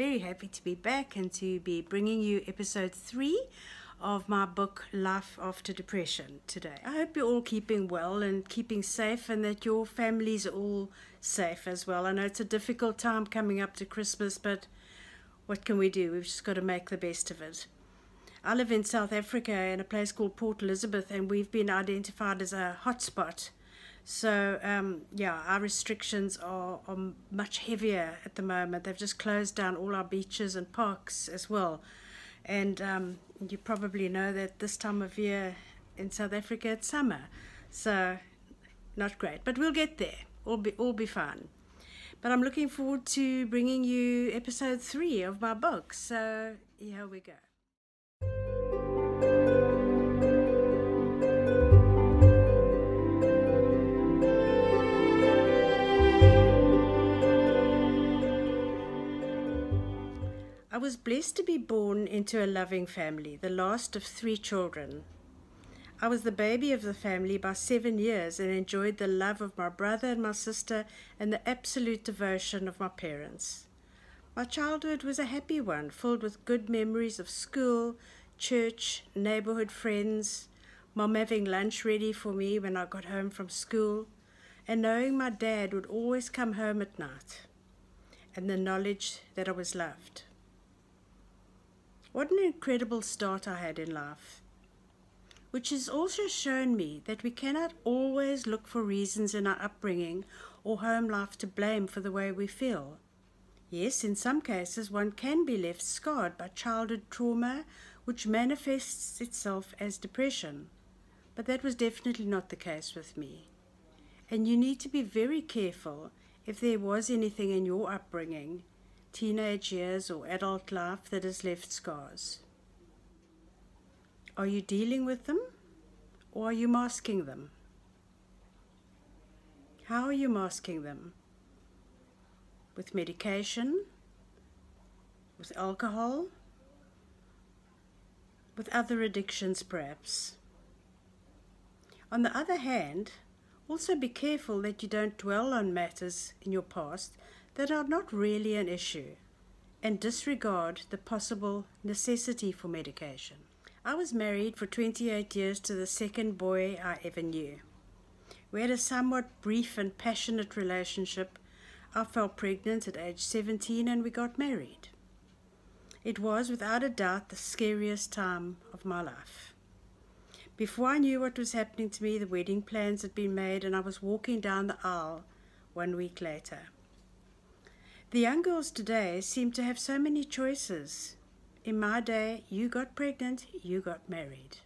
very happy to be back and to be bringing you episode 3 of my book, Life After Depression, today. I hope you're all keeping well and keeping safe and that your families are all safe as well. I know it's a difficult time coming up to Christmas, but what can we do? We've just got to make the best of it. I live in South Africa in a place called Port Elizabeth, and we've been identified as a hotspot. So, our restrictions are much heavier at the moment. They've just closed down all our beaches and parks as well. And you probably know that this time of year in South Africa, it's summer. So, not great. But we'll get there. All be fine. But I'm looking forward to bringing you episode 3 of my book. So, here we go. I was blessed to be born into a loving family, the last of 3 children. I was the baby of the family by 7 years and enjoyed the love of my brother and my sister and the absolute devotion of my parents. My childhood was a happy one, filled with good memories of school, church, neighborhood friends, Mom having lunch ready for me when I got home from school, and knowing my dad would always come home at night, and the knowledge that I was loved. What an incredible start I had in life, which has also shown me that we cannot always look for reasons in our upbringing or home life to blame for the way we feel. Yes, in some cases one can be left scarred by childhood trauma, which manifests itself as depression, but that was definitely not the case with me. And you need to be very careful if there was anything in your upbringing, teenage years or adult life, that has left scars. Are you dealing with them, or are you masking them? How are you masking them? With medication? With alcohol? With other addictions perhaps? On the other hand, also be careful that you don't dwell on matters in your past that are not really an issue, and disregard the possible necessity for medication. I was married for 28 years to the second boy I ever knew. We had a somewhat brief and passionate relationship. I fell pregnant at age 17 and we got married. It was without a doubt the scariest time of my life. Before I knew what was happening to me, the wedding plans had been made and I was walking down the aisle 1 week later. The young girls today seem to have so many choices. In my day, you got pregnant, you got married.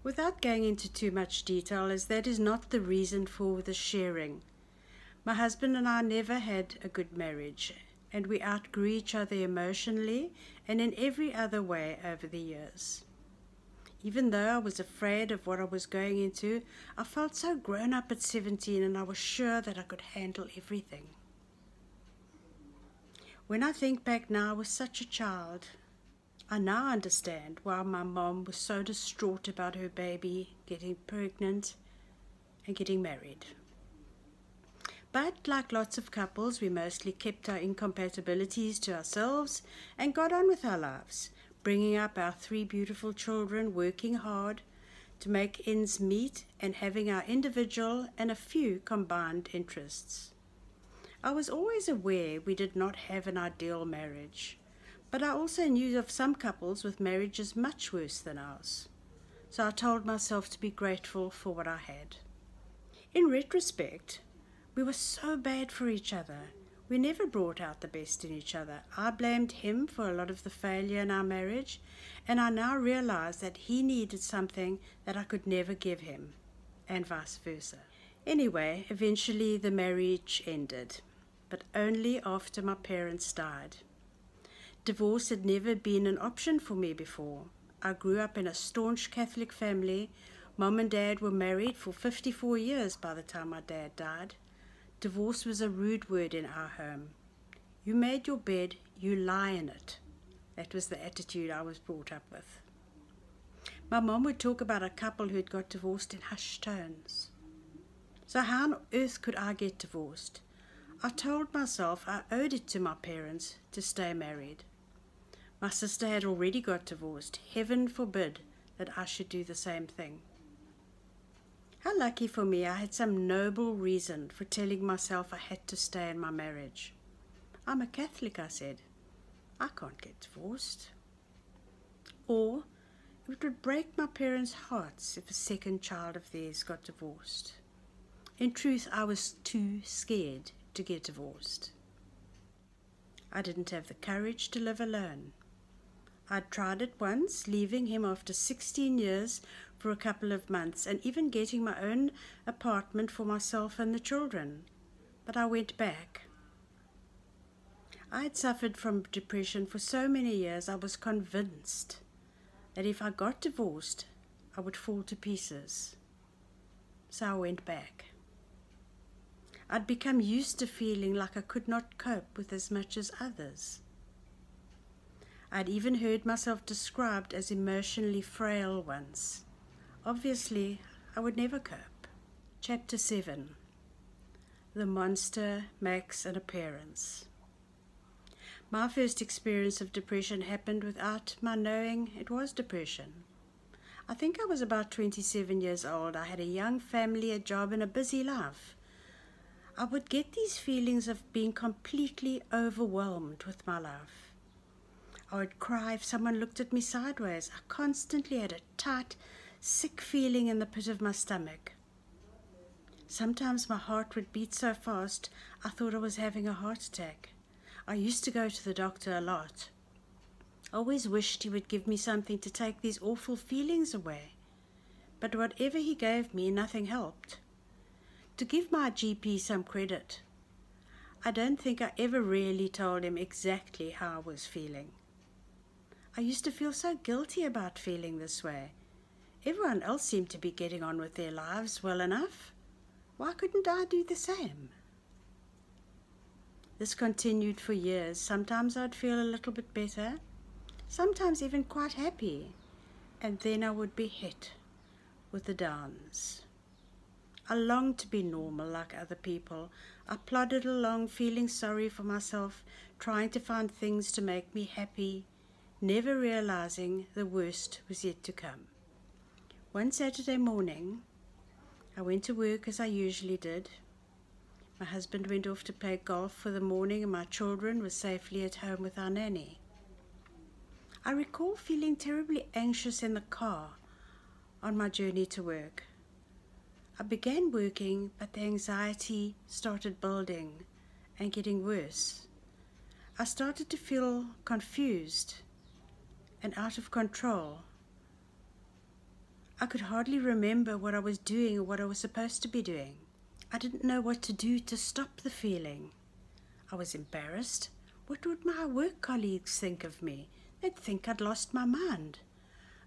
Without going into too much detail, as that is not the reason for the sharing. My husband and I never had a good marriage, and we outgrew each other emotionally and in every other way over the years. Even though I was afraid of what I was going into, I felt so grown up at 17 and I was sure that I could handle everything. When I think back now, I was such a child. I now understand why my mom was so distraught about her baby getting pregnant and getting married. But like lots of couples, we mostly kept our incompatibilities to ourselves and got on with our lives, bringing up our 3 beautiful children, working hard to make ends meet and having our individual and a few combined interests. I was always aware we did not have an ideal marriage, but I also knew of some couples with marriages much worse than ours. So I told myself to be grateful for what I had. In retrospect, we were so bad for each other. We never brought out the best in each other. I blamed him for a lot of the failure in our marriage, and I now realize that he needed something that I could never give him, and vice versa. Anyway, eventually the marriage ended, but only after my parents died. Divorce had never been an option for me before. I grew up in a staunch Catholic family. Mom and Dad were married for 54 years by the time my dad died. Divorce was a rude word in our home. You made your bed, you lie in it. That was the attitude I was brought up with. My mom would talk about a couple who had got divorced in hushed tones. So how on earth could I get divorced? I told myself I owed it to my parents to stay married. My sister had already got divorced. Heaven forbid that I should do the same thing. How lucky for me I had some noble reason for telling myself I had to stay in my marriage. I'm a Catholic, I said. I can't get divorced. Or it would break my parents' hearts if a second child of theirs got divorced. In truth, I was too scared to get divorced. I didn't have the courage to live alone. I'd tried it once, leaving him after 16 years for a couple of months and even getting my own apartment for myself and the children. But I went back. I had suffered from depression for so many years I was convinced that if I got divorced, I would fall to pieces. So I went back. I'd become used to feeling like I could not cope with as much as others. I'd even heard myself described as emotionally frail once. Obviously, I would never cope. Chapter 7. The monster makes an appearance. My first experience of depression happened without my knowing it was depression. I think I was about 27 years old. I had a young family, a job, and a busy life. I would get these feelings of being completely overwhelmed with my life. I would cry if someone looked at me sideways. I constantly had a tight, sick feeling in the pit of my stomach. Sometimes my heart would beat so fast I thought I was having a heart attack. I used to go to the doctor a lot. I always wished he would give me something to take these awful feelings away. But whatever he gave me, nothing helped. To give my GP some credit, I don't think I ever really told him exactly how I was feeling. I used to feel so guilty about feeling this way. Everyone else seemed to be getting on with their lives well enough. Why couldn't I do the same? This continued for years. Sometimes I'd feel a little bit better, sometimes even quite happy, and then I would be hit with the downs. I longed to be normal like other people. I plodded along feeling sorry for myself, trying to find things to make me happy, never realizing the worst was yet to come. One Saturday morning, I went to work as I usually did. My husband went off to play golf for the morning and my children were safely at home with our nanny. I recall feeling terribly anxious in the car on my journey to work. I began working, but the anxiety started building and getting worse. I started to feel confused and out of control. I could hardly remember what I was doing or what I was supposed to be doing. I didn't know what to do to stop the feeling. I was embarrassed. What would my work colleagues think of me? They'd think I'd lost my mind.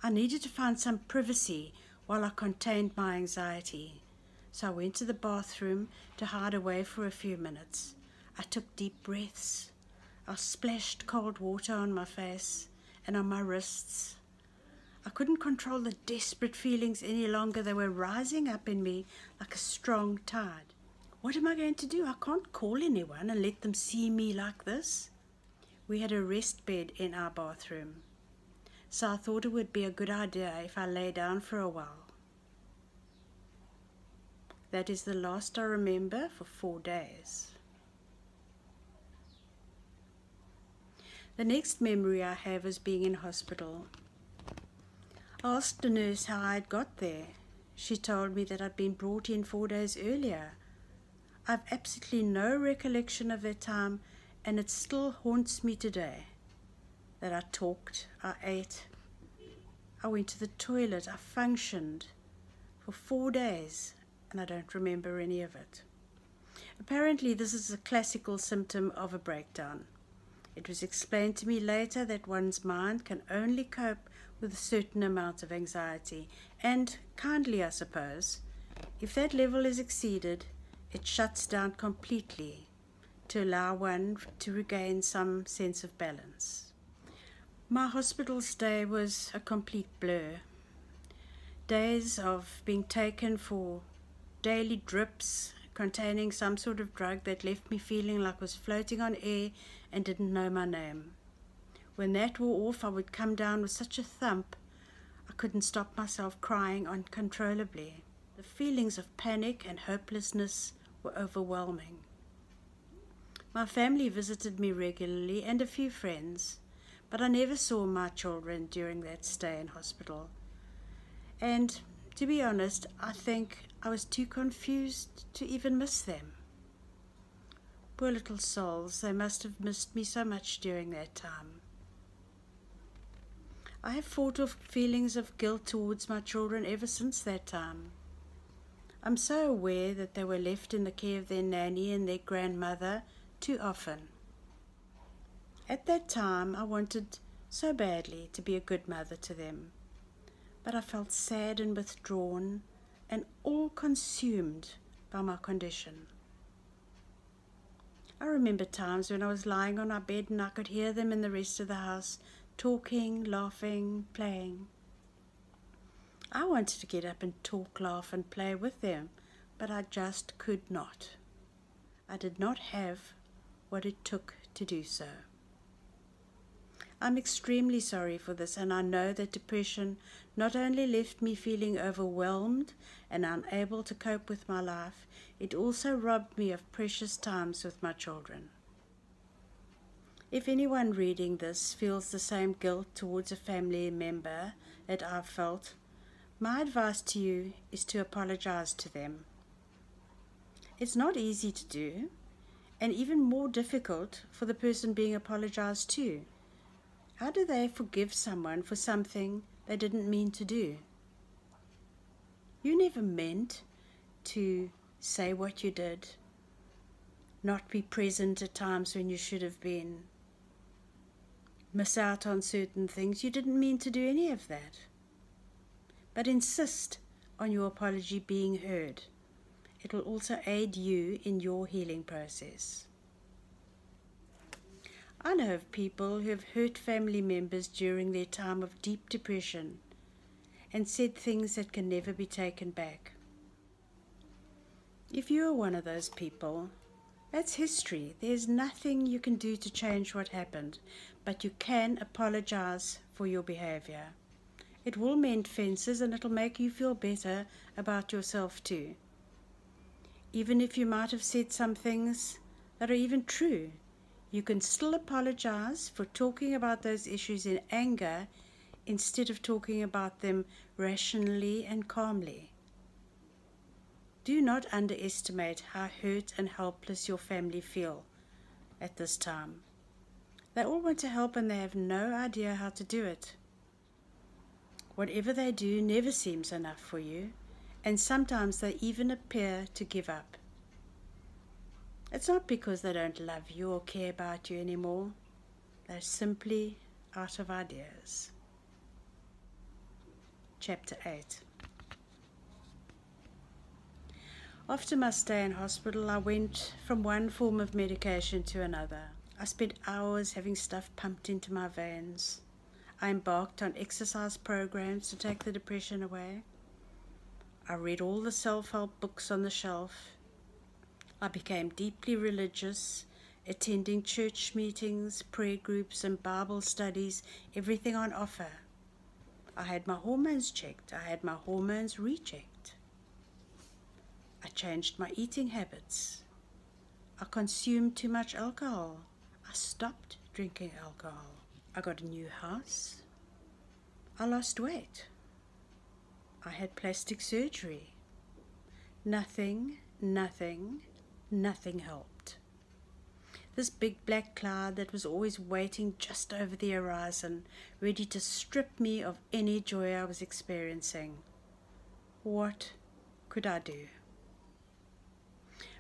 I needed to find some privacy while I contained my anxiety. So I went to the bathroom to hide away for a few minutes. I took deep breaths. I splashed cold water on my face and on my wrists. I couldn't control the desperate feelings any longer. They were rising up in me like a strong tide. What am I going to do? I can't call anyone and let them see me like this. We had a rest bed in our bathroom, so I thought it would be a good idea if I lay down for a while. That is the last I remember for 4 days. The next memory I have is being in hospital. I asked the nurse how I had got there. She told me that I'd been brought in 4 days earlier. I've absolutely no recollection of that time, and it still haunts me today. That I talked, I ate, I went to the toilet, I functioned for 4 days, and I don't remember any of it. Apparently, this is a classical symptom of a breakdown. It was explained to me later that one's mind can only cope with a certain amount of anxiety, and kindly, I suppose, if that level is exceeded, it shuts down completely to allow one to regain some sense of balance. My hospital stay was a complete blur. Days of being taken for daily drips, containing some sort of drug that left me feeling like I was floating on air and didn't know my name. When that wore off, I would come down with such a thump I couldn't stop myself crying uncontrollably. The feelings of panic and hopelessness were overwhelming. My family visited me regularly and a few friends, but I never saw my children during that stay in hospital. And to be honest, I think I was too confused to even miss them. Poor little souls, they must have missed me so much during that time. I have fought off feelings of guilt towards my children ever since that time. I'm so aware that they were left in the care of their nanny and their grandmother too often. At that time, I wanted so badly to be a good mother to them, but I felt sad and withdrawn and all consumed by my condition. I remember times when I was lying on our bed and I could hear them in the rest of the house talking, laughing, playing. I wanted to get up and talk, laugh and play with them, but I just could not. I did not have what it took to do so. I'm extremely sorry for this, and I know that depression not only left me feeling overwhelmed and unable to cope with my life, it also robbed me of precious times with my children. If anyone reading this feels the same guilt towards a family member that I've felt, my advice to you is to apologize to them. It's not easy to do, and even more difficult for the person being apologized to. How do they forgive someone for something they didn't mean to do? You never meant to say what you did, not be present at times when you should have been, miss out on certain things. You didn't mean to do any of that. But insist on your apology being heard. It will also aid you in your healing process. I know of people who have hurt family members during their time of deep depression and said things that can never be taken back. If you are one of those people, that's history. There's nothing you can do to change what happened, but you can apologize for your behavior. It will mend fences and it'll make you feel better about yourself too. Even if you might have said some things that are even true, you can still apologize for talking about those issues in anger instead of talking about them rationally and calmly. Do not underestimate how hurt and helpless your family feel at this time. They all want to help and they have no idea how to do it. Whatever they do never seems enough for you, and sometimes they even appear to give up. It's not because they don't love you or care about you anymore. They're simply out of ideas. Chapter 8. After my stay in hospital, I went from one form of medication to another. I spent hours having stuff pumped into my veins. I embarked on exercise programs to take the depression away. I read all the self-help books on the shelf. I became deeply religious, attending church meetings, prayer groups and Bible studies, everything on offer. I had my hormones checked. I had my hormones rechecked. I changed my eating habits. I consumed too much alcohol. I stopped drinking alcohol. I got a new house. I lost weight. I had plastic surgery. Nothing helped. This big black cloud that was always waiting just over the horizon, ready to strip me of any joy I was experiencing. What could I do?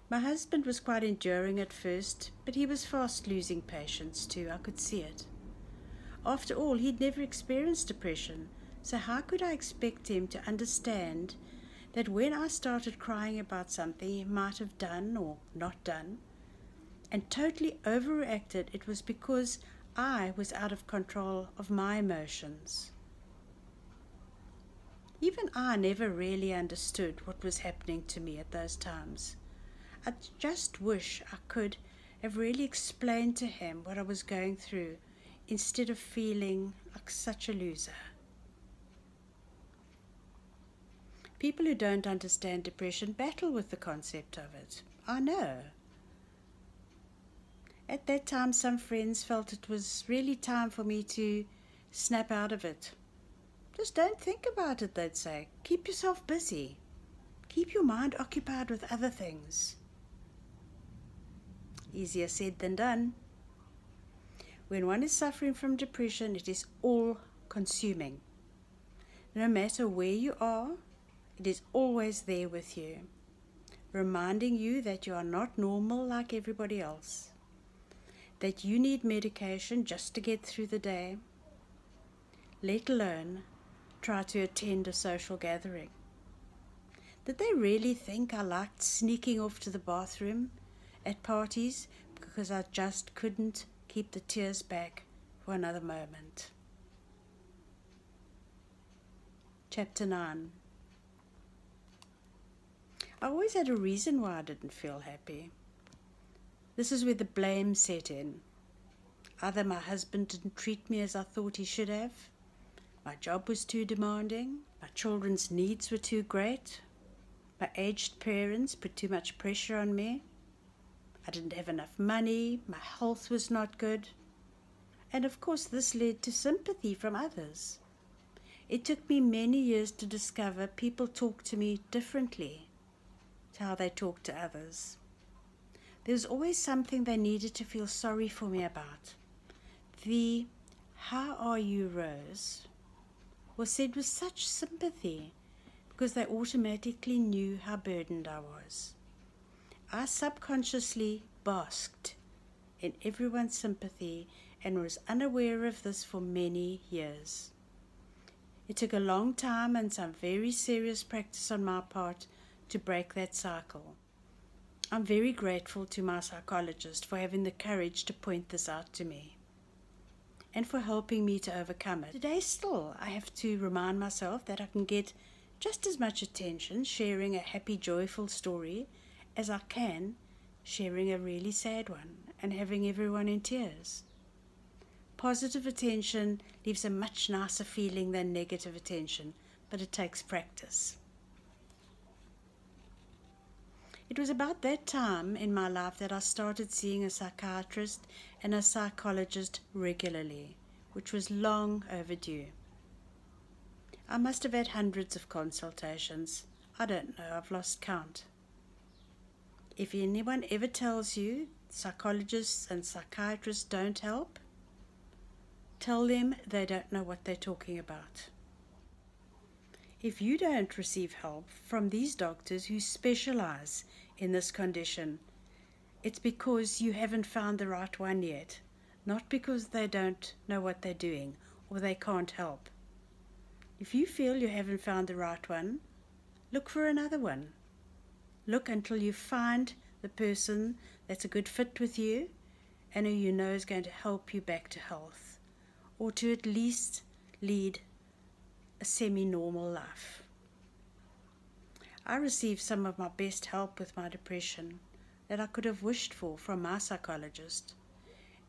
My husband was quite enduring at first, but he was fast losing patience too. I could see it. After all, he'd never experienced depression, so how could I expect him to understand that when I started crying about something he might have done or not done, and totally overreacted, it was because I was out of control of my emotions. Even I never really understood what was happening to me at those times. I just wish I could have really explained to him what I was going through instead of feeling like such a loser. People who don't understand depression battle with the concept of it. I know. At that time, some friends felt it was really time for me to snap out of it. Just don't think about it, they'd say. Keep yourself busy. Keep your mind occupied with other things. Easier said than done. When one is suffering from depression, it is all-consuming. No matter where you are, it is always there with you, reminding you that you are not normal like everybody else, that you need medication just to get through the day, let alone try to attend a social gathering. Did they really think I liked sneaking off to the bathroom at parties because I just couldn't keep the tears back for another moment? Chapter 9. I always had a reason why I didn't feel happy. This is where the blame set in. Either my husband didn't treat me as I thought he should have, my job was too demanding, my children's needs were too great, my aged parents put too much pressure on me, I didn't have enough money, my health was not good, and of course this led to sympathy from others. It took me many years to discover people talk to me differently to how they talk to others. There was always something they needed to feel sorry for me about. The "How are you, Rose?" was said with such sympathy because they automatically knew how burdened I was. I subconsciously basked in everyone's sympathy and was unaware of this for many years. It took a long time and some very serious practice on my part to break that cycle. I'm very grateful to my psychologist for having the courage to point this out to me and for helping me to overcome it. Today still, I have to remind myself that I can get just as much attention sharing a happy, joyful story as I can sharing a really sad one and having everyone in tears. Positive attention leaves a much nicer feeling than negative attention, but it takes practice. It was about that time in my life that I started seeing a psychiatrist and a psychologist regularly, which was long overdue. I must have had hundreds of consultations. I don't know, I've lost count. If anyone ever tells you psychologists and psychiatrists don't help, tell them they don't know what they're talking about. If you don't receive help from these doctors who specialize in this condition, it's because you haven't found the right one yet, not because they don't know what they're doing or they can't help. If you feel you haven't found the right one, look for another one. Look until you find the person that's a good fit with you and who you know is going to help you back to health, or to at least lead a semi-normal life. I received some of my best help with my depression that I could have wished for from my psychologist,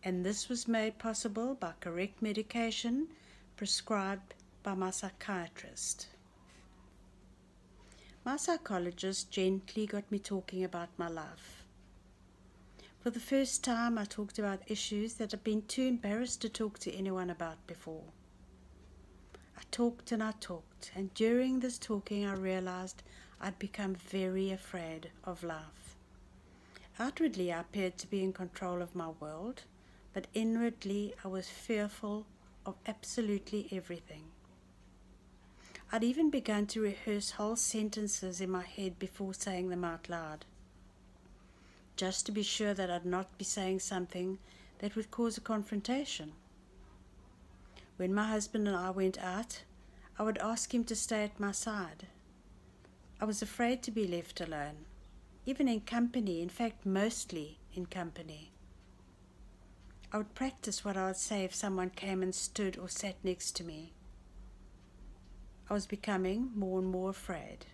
and this was made possible by correct medication prescribed by my psychiatrist. My psychologist gently got me talking about my life. For the first time, I talked about issues that I'd been too embarrassed to talk to anyone about before. I talked, and during this talking I realized I'd become very afraid of life. Outwardly I appeared to be in control of my world, but inwardly I was fearful of absolutely everything. I'd even begun to rehearse whole sentences in my head before saying them out loud, just to be sure that I'd not be saying something that would cause a confrontation. When my husband and I went out, I would ask him to stay at my side. I was afraid to be left alone, even in company, in fact mostly in company. I would practice what I would say if someone came and stood or sat next to me. I was becoming more and more afraid.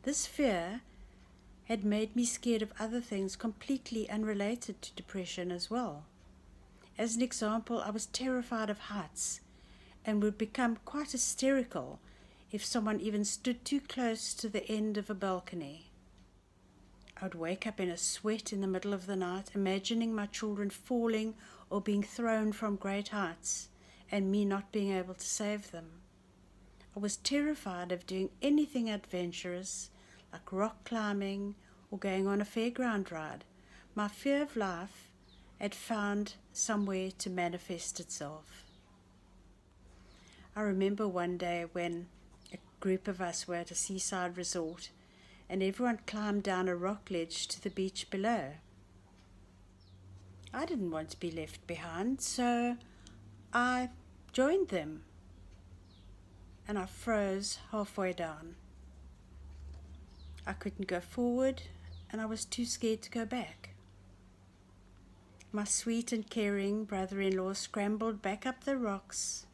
This fear had made me scared of other things completely unrelated to depression as well. As an example, I was terrified of heights and would become quite hysterical if someone even stood too close to the end of a balcony. I would wake up in a sweat in the middle of the night, imagining my children falling or being thrown from great heights and me not being able to save them. I was terrified of doing anything adventurous, like rock climbing or going on a fairground ride. My fear of life had found somewhere to manifest itself. I remember one day when a group of us were at a seaside resort and everyone climbed down a rock ledge to the beach below. I didn't want to be left behind, so I joined them, and I froze halfway down. I couldn't go forward, and I was too scared to go back. My sweet and caring brother-in-law scrambled back up the rocks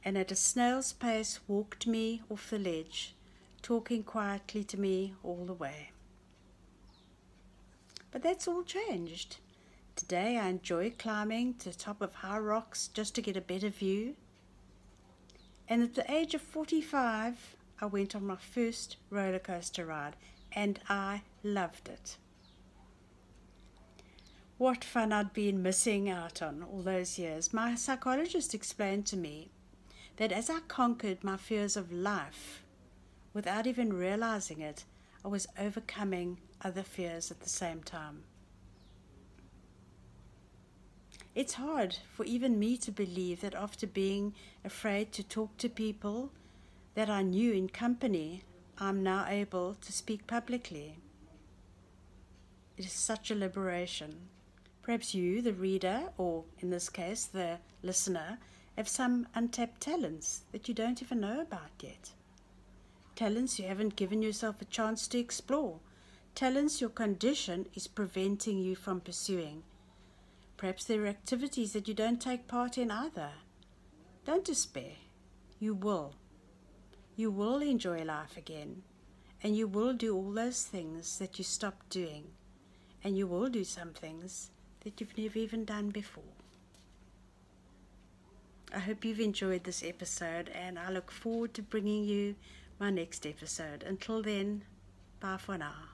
and at a snail's pace walked me off the ledge, talking quietly to me all the way. But that's all changed. Today I enjoy climbing to the top of high rocks just to get a better view. And at the age of 45, I went on my first roller coaster ride, and I loved it. What fun I'd been missing out on all those years. My psychologist explained to me that as I conquered my fears of life, without even realizing it, I was overcoming other fears at the same time. It's hard for even me to believe that after being afraid to talk to people that I knew in company, I'm now able to speak publicly. It is such a liberation. Perhaps you, the reader, or in this case, the listener, have some untapped talents that you don't even know about yet. Talents you haven't given yourself a chance to explore. Talents your condition is preventing you from pursuing. Perhaps there are activities that you don't take part in either. Don't despair. You will. You will enjoy life again. And you will do all those things that you stopped doing. And you will do some things that you've never even done before. I hope you've enjoyed this episode, and I look forward to bringing you my next episode. Until then, bye for now.